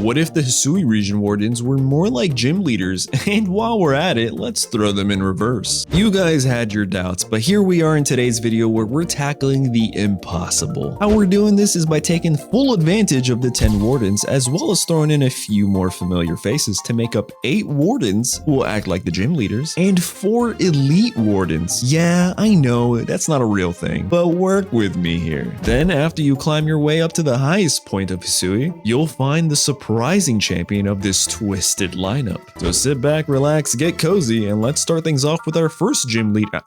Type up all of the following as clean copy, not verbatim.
What if the Hisui region wardens were more like gym leaders? And while we're at it, let's throw them in reverse. You guys had your doubts, but here we are in today's video where we're tackling the impossible. How we're doing this is by taking full advantage of the 10 wardens, as well as throwing in a few more familiar faces to make up 8 wardens who will act like the gym leaders, and 4 elite wardens. Yeah, I know, that's not a real thing, but work with me here. Then after you climb your way up to the highest point of Hisui, you'll find the surprising champion of this twisted lineup. So sit back, relax, get cozy, and let's start things off with our first gym leader,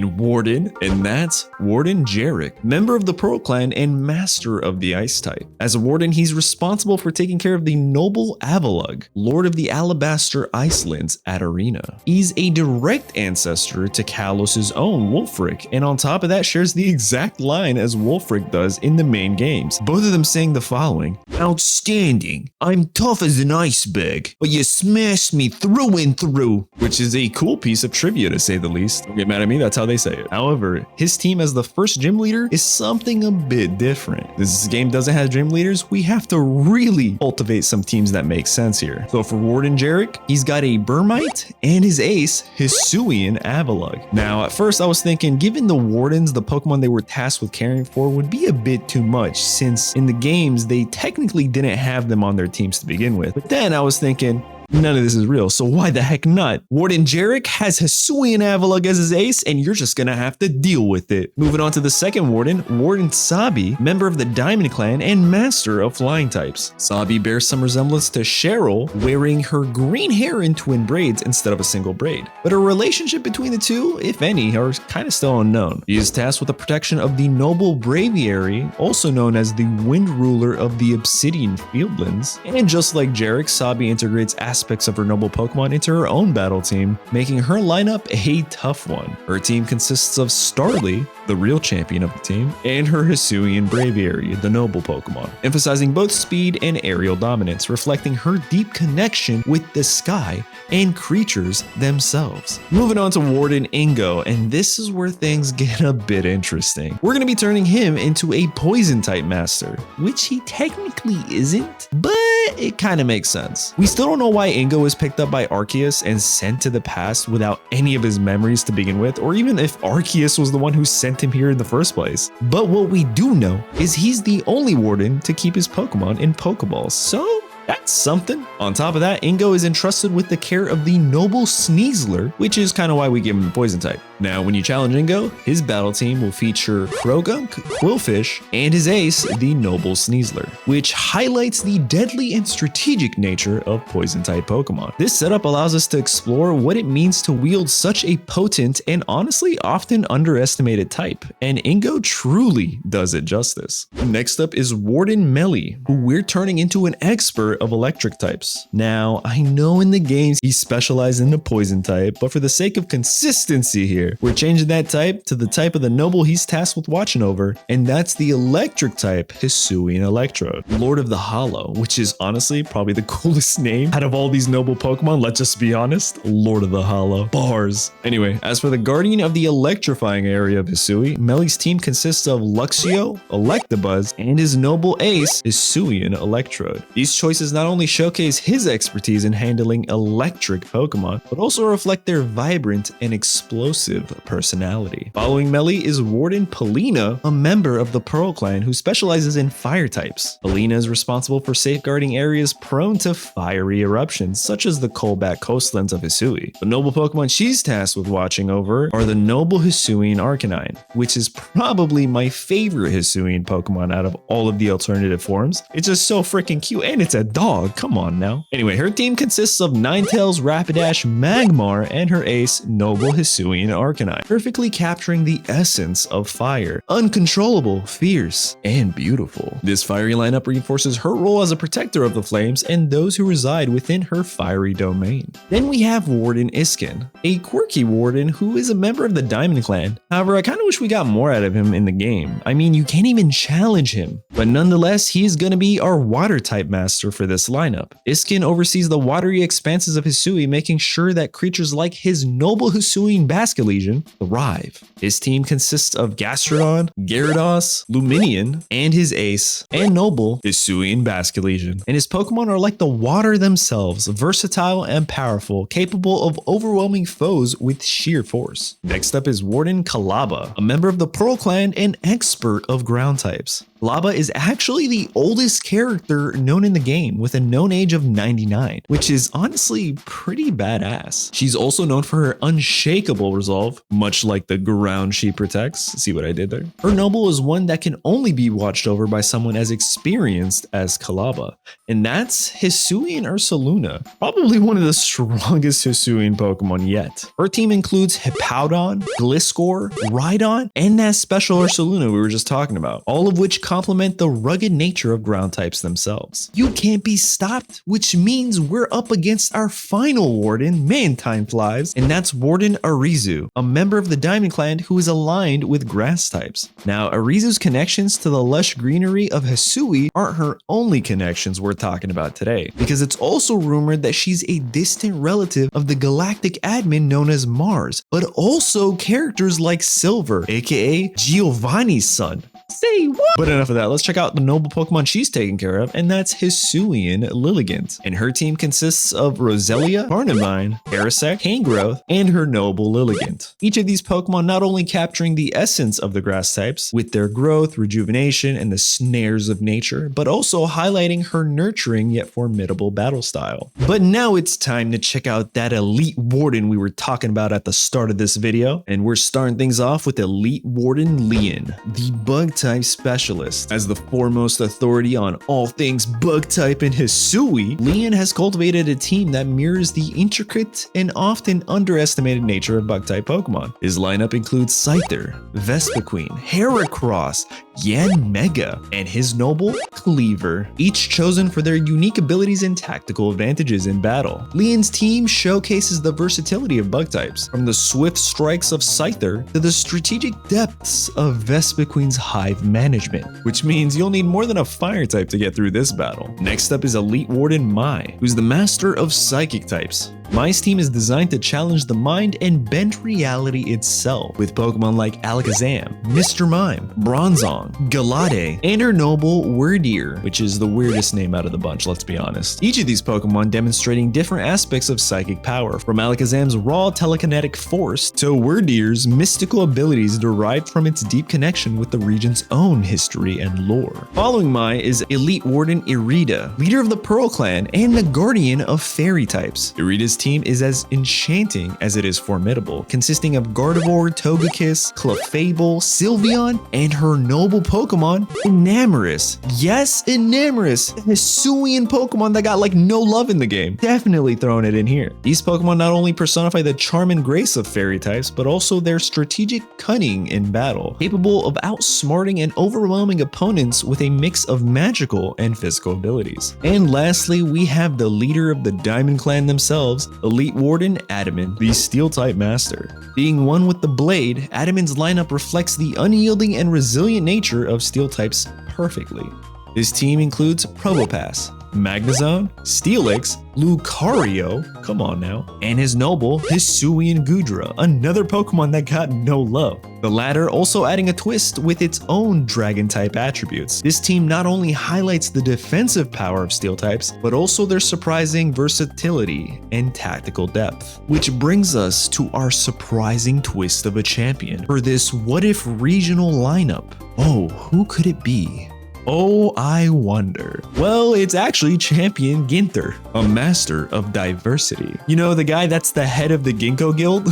warden, and that's Warden Jarek, member of the Pearl Clan and master of the Ice type. As a warden, he's responsible for taking care of the noble Avalug, lord of the Alabaster Icelands at Arena. He's a direct ancestor to Kalos's own Wulfric, and on top of that shares the exact line as Wulfric does in the main games, both of them saying the following: "Outstanding. I'm tough as an iceberg, but you smashed me through and through," which is a cool piece of trivia to say the least. Don't get mad at me, that's how they say it. However, his team as the first gym leader is something a bit different. This game doesn't have gym leaders, we have to really cultivate some teams that make sense here. So for Warden Jarek, he's got a Burmite and his ace, Hisuian Avalug. Now, at first I was thinking, given the wardens, the Pokemon they were tasked with caring for would be a bit too much, since in the games they technically didn't have them on their teams to begin with. But then I was thinking, none of this is real, so why the heck not? Warden Jarek has Hisuian Avalug as his ace, and you're just gonna have to deal with it. Moving on to the second warden, Warden Sabi, member of the Diamond Clan and master of flying types. Sabi bears some resemblance to Cheryl, wearing her green hair in twin braids instead of a single braid. But a relationship between the two, if any, are kind of still unknown. He is tasked with the protection of the noble Braviary, also known as the Wind Ruler of the Obsidian Fieldlands. And just like Jarek, Sabi integrates aspects of her noble Pokemon into her own battle team, making her lineup a tough one. Her team consists of Starly, the real champion of the team, and her Hisuian Braviary, the noble Pokemon, emphasizing both speed and aerial dominance, reflecting her deep connection with the sky and creatures themselves. Moving on to Warden Ingo, and this is where things get a bit interesting. We're going to be turning him into a poison type master, which he technically isn't, but it kind of makes sense. We still don't know why Ingo was picked up by Arceus and sent to the past without any of his memories to begin with, or even if Arceus was the one who sent him here in the first place. But what we do know is he's the only warden to keep his Pokemon in Pokeballs, so that's something. On top of that, Ingo is entrusted with the care of the noble Sneasler, which is kind of why we give him the poison type. Now, when you challenge Ingo, his battle team will feature Croagunk, Quillfish, and his ace, the noble Sneasler, which highlights the deadly and strategic nature of poison type Pokemon. This setup allows us to explore what it means to wield such a potent and honestly often underestimated type, and Ingo truly does it justice. Next up is Warden Melly, who we're turning into an expert of electric types. Now, I know in the games he specialized in the poison type, but for the sake of consistency here, we're changing that type to the type of the noble he's tasked with watching over, and that's the electric type Hisuian Electrode, Lord of the Hollow, which is honestly probably the coolest name out of all these noble Pokemon, let's just be honest. Lord of the Hollow. Bars. Anyway, as for the guardian of the electrifying area of Hisui, Melly's team consists of Luxio, Electabuzz, and his noble ace, Hisuian Electrode. These choices not only showcase his expertise in handling electric Pokemon, but also reflect their vibrant and explosive personality. Following Melly is Warden Polina, a member of the Pearl Clan who specializes in fire types. Polina is responsible for safeguarding areas prone to fiery eruptions, such as the Colback coastlands of Hisui. The noble Pokemon she's tasked with watching over are the noble Hisuian Arcanine, which is probably my favorite Hisuian Pokemon out of all of the alternative forms. It's just so freaking cute, and it's a dog, come on now. Anyway, her team consists of Ninetales, Rapidash, Magmar, and her ace, noble Hisuian Arcanine, perfectly capturing the essence of fire. Uncontrollable, fierce, and beautiful. This fiery lineup reinforces her role as a protector of the flames and those who reside within her fiery domain. Then we have Warden Iskin, a quirky warden who is a member of the Diamond Clan. However, I kind of wish we got more out of him in the game. I mean, you can't even challenge him. But nonetheless, he's gonna be our water type master for this lineup. Iskin oversees the watery expanses of Hisui, making sure that creatures like his noble Hisuian Basculete Legion, Thrive. His team consists of Gastrodon, Gyarados, Luminion, and his ace, and noble, Hisui and Legion. And his Pokemon are like the water themselves, versatile and powerful, capable of overwhelming foes with sheer force. Next up is Warden Kalaba, a member of the Pearl Clan and expert of ground types. Kalaba is actually the oldest character known in the game, with a known age of 99, which is honestly pretty badass. She's also known for her unshakable resolve, much like the ground she protects. See what I did there? Her noble is one that can only be watched over by someone as experienced as Kalaba, and that's Hisuian Ursaluna, probably one of the strongest Hisuian Pokemon yet. Her team includes Hippowdon, Gliscor, Rhydon, and that special Ursaluna we were just talking about, all of which complement the rugged nature of ground types themselves. You can't be stopped, which means we're up against our final warden, man time flies, and that's Warden Arizu, a member of the Diamond Clan who is aligned with grass types. Now, Arizu's connections to the lush greenery of Hisui aren't her only connections we're talking about today, because it's also rumored that she's a distant relative of the galactic admin known as Mars, but also characters like Silver, aka Giovanni's son. Say what? But enough of that, let's check out the noble Pokemon she's taking care of, and that's Hisuian Lilligant. And her team consists of Roselia, Carnivine, Parasect, Tangrowth, and her noble Lilligant. Each of these Pokemon not only capturing the essence of the grass types with their growth, rejuvenation, and the snares of nature, but also highlighting her nurturing yet formidable battle style. But now it's time to check out that Elite Warden we were talking about at the start of this video, and we're starting things off with Elite Warden Leon, the bug type specialist. As the foremost authority on all things bug type in Hisui, Leon has cultivated a team that mirrors the intricate and often underestimated nature of bug type Pokemon. His lineup includes Scyther, Vespiquen, Heracross, Yanmega, and his noble Cleaver, each chosen for their unique abilities and tactical advantages in battle. Leon's team showcases the versatility of bug types, from the swift strikes of Scyther to the strategic depths of Vespiquen's hive management, which means you'll need more than a fire type to get through this battle. Next up is Elite Warden Mai, who's the master of psychic types. Mai's team is designed to challenge the mind and bend reality itself, with Pokemon like Alakazam, Mr. Mime, Bronzong, Galade, and her noble Wordeer, which is the weirdest name out of the bunch, let's be honest. Each of these Pokemon demonstrating different aspects of psychic power, from Alakazam's raw telekinetic force to Wordeer's mystical abilities derived from its deep connection with the region's own history and lore. Following Mai is Elite Warden Irida, leader of the Pearl Clan and the guardian of fairy types. Irida's team is as enchanting as it is formidable, consisting of Gardevoir, Togekiss, Clefable, Sylveon, and her noble Pokemon, Enamorus. Yes, Enamorus, a Hisuian Pokemon that got like no love in the game. Definitely throwing it in here. These Pokemon not only personify the charm and grace of fairy types, but also their strategic cunning in battle, capable of outsmarting and overwhelming opponents with a mix of magical and physical abilities. And lastly, we have the leader of the Diamond Clan themselves, Elite Warden Adamant, the Steel-type master. Being one with the blade, Adamant's lineup reflects the unyielding and resilient nature of Steel types perfectly. His team includes Probopass, Magnezone, Steelix, Lucario, come on now, and his noble Hisuian Goodra, another Pokemon that got no love. The latter also adding a twist with its own Dragon-type attributes. This team not only highlights the defensive power of Steel types, but also their surprising versatility and tactical depth. Which brings us to our surprising twist of a champion for this what-if regional lineup. Oh, who could it be? Oh, I wonder. Well, it's actually Champion Ginter, a master of diversity. You know, the guy that's the head of the Ginkgo Guild?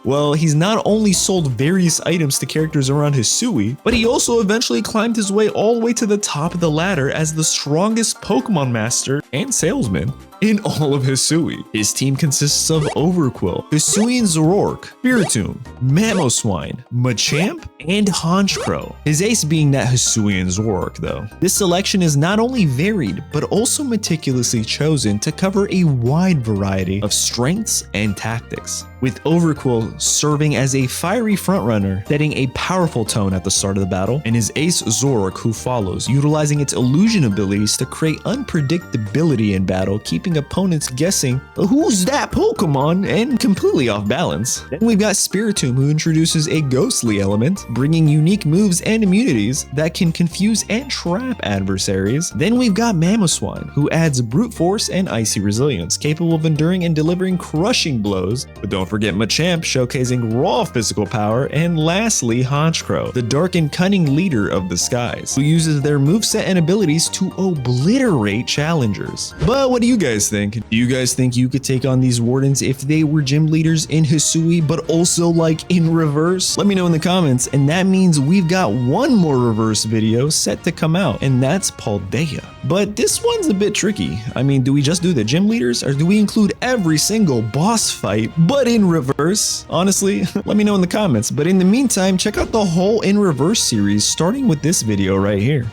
Well, he's not only sold various items to characters around Hisui, but he also eventually climbed his way all the way to the top of the ladder as the strongest Pokemon master and salesman in all of Hisui. His team consists of Overqwil, Hisuian Zoroark, Spiritomb, Mamoswine, Machamp, and Honchkrow. His ace being that Hisuian Zoroark though. This selection is not only varied, but also meticulously chosen to cover a wide variety of strengths and tactics, with Overqwil serving as a fiery frontrunner, setting a powerful tone at the start of the battle, and his ace Zoroark who follows, utilizing its illusion abilities to create unpredictability in battle, keeping keeping opponents guessing who's that Pokemon and completely off balance. Then we've got Spiritomb, who introduces a ghostly element, bringing unique moves and immunities that can confuse and trap adversaries. Then we've got Mamoswine, who adds brute force and icy resilience, capable of enduring and delivering crushing blows. But don't forget Machamp, showcasing raw physical power. And lastly, Honchkrow, the dark and cunning leader of the skies, who uses their moveset and abilities to obliterate challengers. But what do you guys think? Do you guys think you could take on these Wardens if they were gym leaders in Hisui, but also like in reverse? Let me know in the comments, and that means we've got one more reverse video set to come out, and that's Paldea. But this one's a bit tricky. I mean, do we just do the gym leaders, or do we include every single boss fight, but in reverse? Honestly, let me know in the comments. But in the meantime, check out the whole in reverse series, starting with this video right here.